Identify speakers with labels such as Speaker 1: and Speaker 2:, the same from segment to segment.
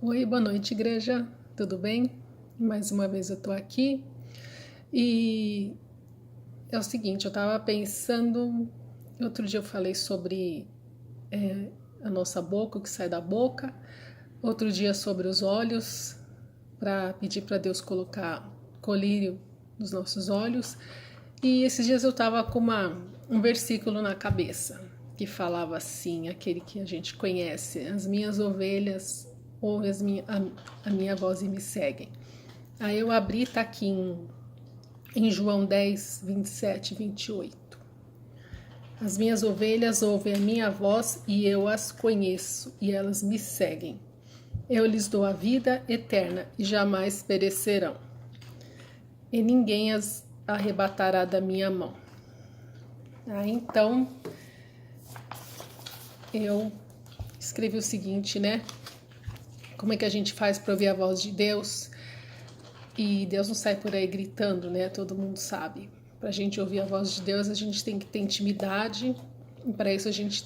Speaker 1: Oi, boa noite, igreja. Tudo bem? Mais uma vez eu tô aqui e é o seguinte, eu tava pensando, outro dia eu falei sobre a nossa boca, o que sai da boca, outro dia sobre os olhos, para pedir para Deus colocar colírio nos nossos olhos, e esses dias eu tava com um versículo na cabeça que falava assim, aquele que a gente conhece: as minhas ovelhas ouvem a minha voz e me seguem. Aí eu abri, tá aqui em João 10, 27 e 28. As minhas ovelhas ouvem a minha voz e eu as conheço e elas me seguem. Eu lhes dou a vida eterna e jamais perecerão. E ninguém as arrebatará da minha mão. Então, eu escrevi o seguinte, né? Como é que a gente faz para ouvir a voz de Deus? E Deus não sai por aí gritando, né? Todo mundo sabe. Para a gente ouvir a voz de Deus, a gente tem que ter intimidade. E para isso a gente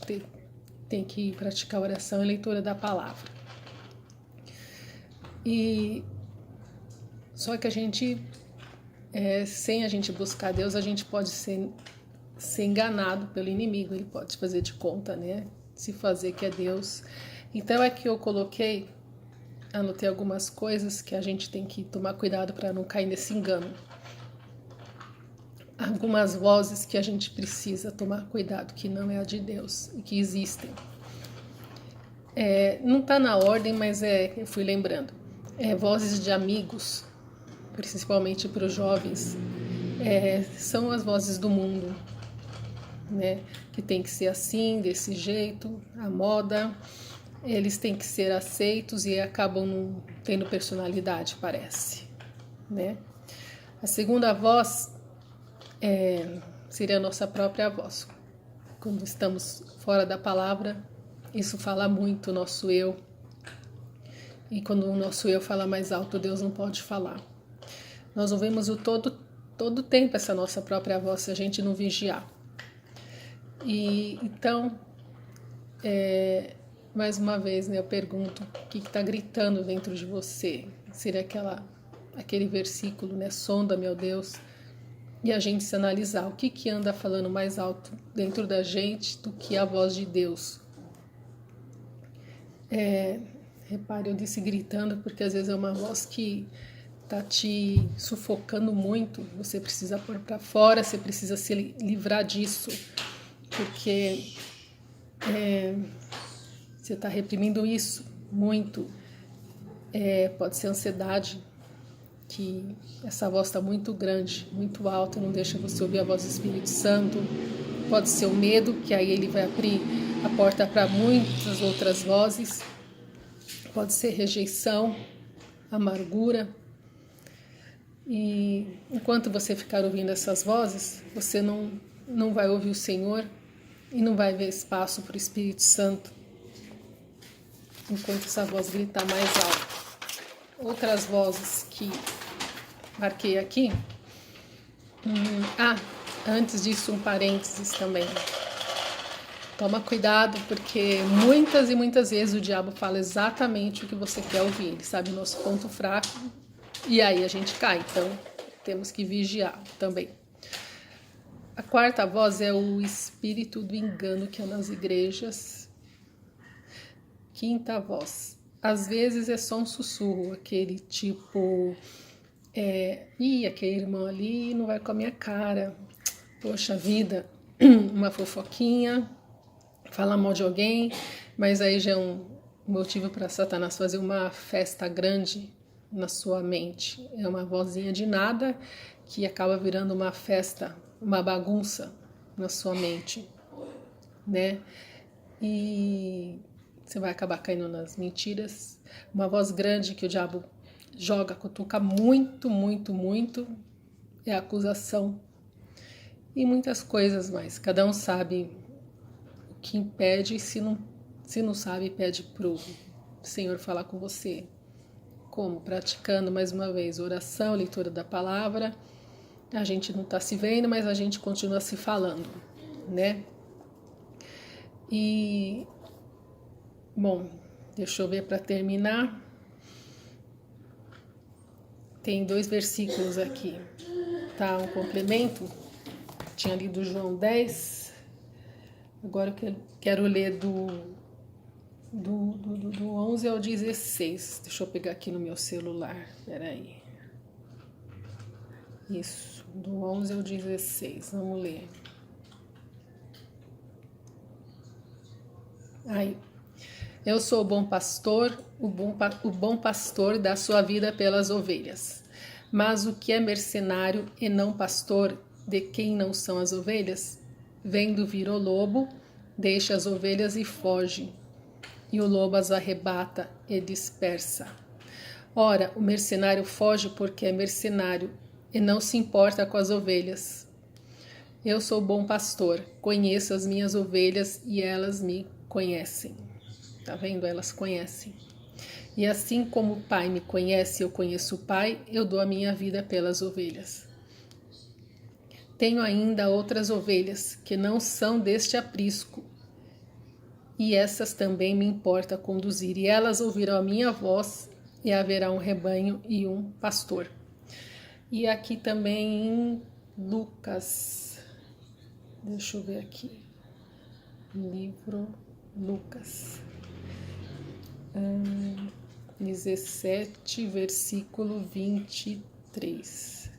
Speaker 1: tem que praticar oração e leitura da palavra. E só que a gente, sem a gente buscar Deus, a gente pode ser enganado pelo inimigo. Ele pode fazer de conta, né? Se fazer que é Deus. Então é que eu anotei algumas coisas que a gente tem que tomar cuidado para não cair nesse engano. Algumas vozes que a gente precisa tomar cuidado, que não é a de Deus e que existem. Não está na ordem, mas eu fui lembrando. Vozes de amigos, principalmente para os jovens, são as vozes do mundo, né? Que tem que ser assim, desse jeito, a moda. Eles têm que ser aceitos e acabam não tendo personalidade, parece, né? A segunda voz seria a nossa própria voz. Quando estamos fora da palavra, isso fala muito o nosso eu. E quando o nosso eu fala mais alto, Deus não pode falar. Nós ouvimos todo tempo essa nossa própria voz se a gente não vigiar. E então, mais uma vez, né, eu pergunto, o que está gritando dentro de você? Seria aquele versículo, né? Sonda, meu Deus, e a gente se analisar o que anda falando mais alto dentro da gente do que a voz de Deus. Repare, eu disse gritando porque às vezes é uma voz que tá te sufocando muito. Você precisa pôr para fora, você precisa se livrar disso, porque você está reprimindo isso muito. Pode ser ansiedade, que essa voz está muito grande, muito alta, não deixa você ouvir a voz do Espírito Santo. Pode ser o medo, que aí ele vai abrir a porta para muitas outras vozes. Pode ser rejeição, amargura. E enquanto você ficar ouvindo essas vozes, você não vai ouvir o Senhor e não vai ver espaço para o Espírito Santo, enquanto essa voz gritar mais alto. Outras vozes que marquei aqui. Antes disso, um parênteses também. Toma cuidado, porque muitas e muitas vezes o diabo fala exatamente o que você quer ouvir. Ele sabe o nosso ponto fraco e aí a gente cai. Então, temos que vigiar também. A quarta voz é o espírito do engano que é nas igrejas. Quinta voz. Às vezes é só um sussurro, aquele tipo... aquele irmão ali não vai com a minha cara. Poxa vida, uma fofoquinha, falar mal de alguém, mas aí já é um motivo para Satanás fazer uma festa grande na sua mente. É uma vozinha de nada que acaba virando uma festa, uma bagunça na sua mente, né? E você vai acabar caindo nas mentiras. Uma voz grande que o diabo joga, cutuca muito, muito, muito, é a acusação. E muitas coisas mais. Cada um sabe o que impede, e se não sabe, pede pro Senhor falar com você. Como? Praticando, mais uma vez, oração, leitura da palavra. A gente não está se vendo, mas a gente continua se falando, né? E, bom, deixa eu ver para terminar. tem 2 versículos aqui, tá? Um complemento. Tinha lido João 10, agora eu quero ler do 11 ao 16. Deixa eu pegar aqui no meu celular, peraí. Isso, do 11 ao 16, vamos ler. Aí, eu sou o bom pastor, o bom pastor dá sua vida pelas ovelhas. Mas o que é mercenário e não pastor, de quem não são as ovelhas, vendo vir o lobo, deixa as ovelhas e foge, e o lobo as arrebata e dispersa. Ora, o mercenário foge porque é mercenário e não se importa com as ovelhas. Eu sou o bom pastor, conheço as minhas ovelhas e elas me conhecem. Tá vendo? Elas conhecem. E assim como o Pai me conhece, eu conheço o Pai, eu dou a minha vida pelas ovelhas. Tenho ainda outras ovelhas que não são deste aprisco, e essas também me importa conduzir, e elas ouvirão a minha voz, e haverá um rebanho e um pastor. E aqui também em Lucas, deixa eu ver aqui, livro Lucas 17, versículo 23.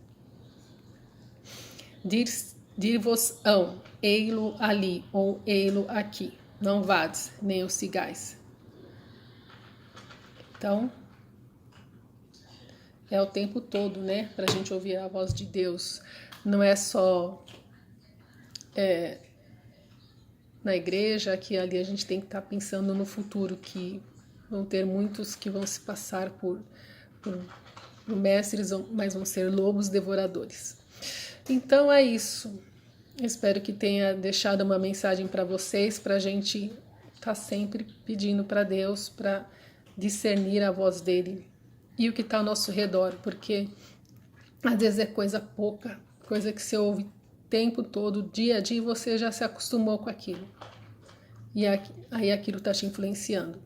Speaker 1: Dir-vos-ão, ei-lo ali, ou ei-lo aqui, não vades, nem o sigais. Então, é o tempo todo, né, para a gente ouvir a voz de Deus. Não é só na igreja, aqui ali a gente tem que estar pensando no futuro, que vão ter muitos que vão se passar por mestres, mas vão ser lobos devoradores. Então é isso. Espero que tenha deixado uma mensagem para vocês, para a gente estar sempre pedindo para Deus para discernir a voz dele e o que está ao nosso redor, porque às vezes é coisa pouca, coisa que você ouve o tempo todo, dia a dia, e você já se acostumou com aquilo. E aí aquilo está te influenciando,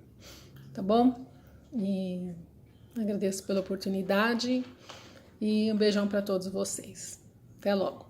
Speaker 1: tá bom? E agradeço pela oportunidade e um beijão para todos vocês. Até logo.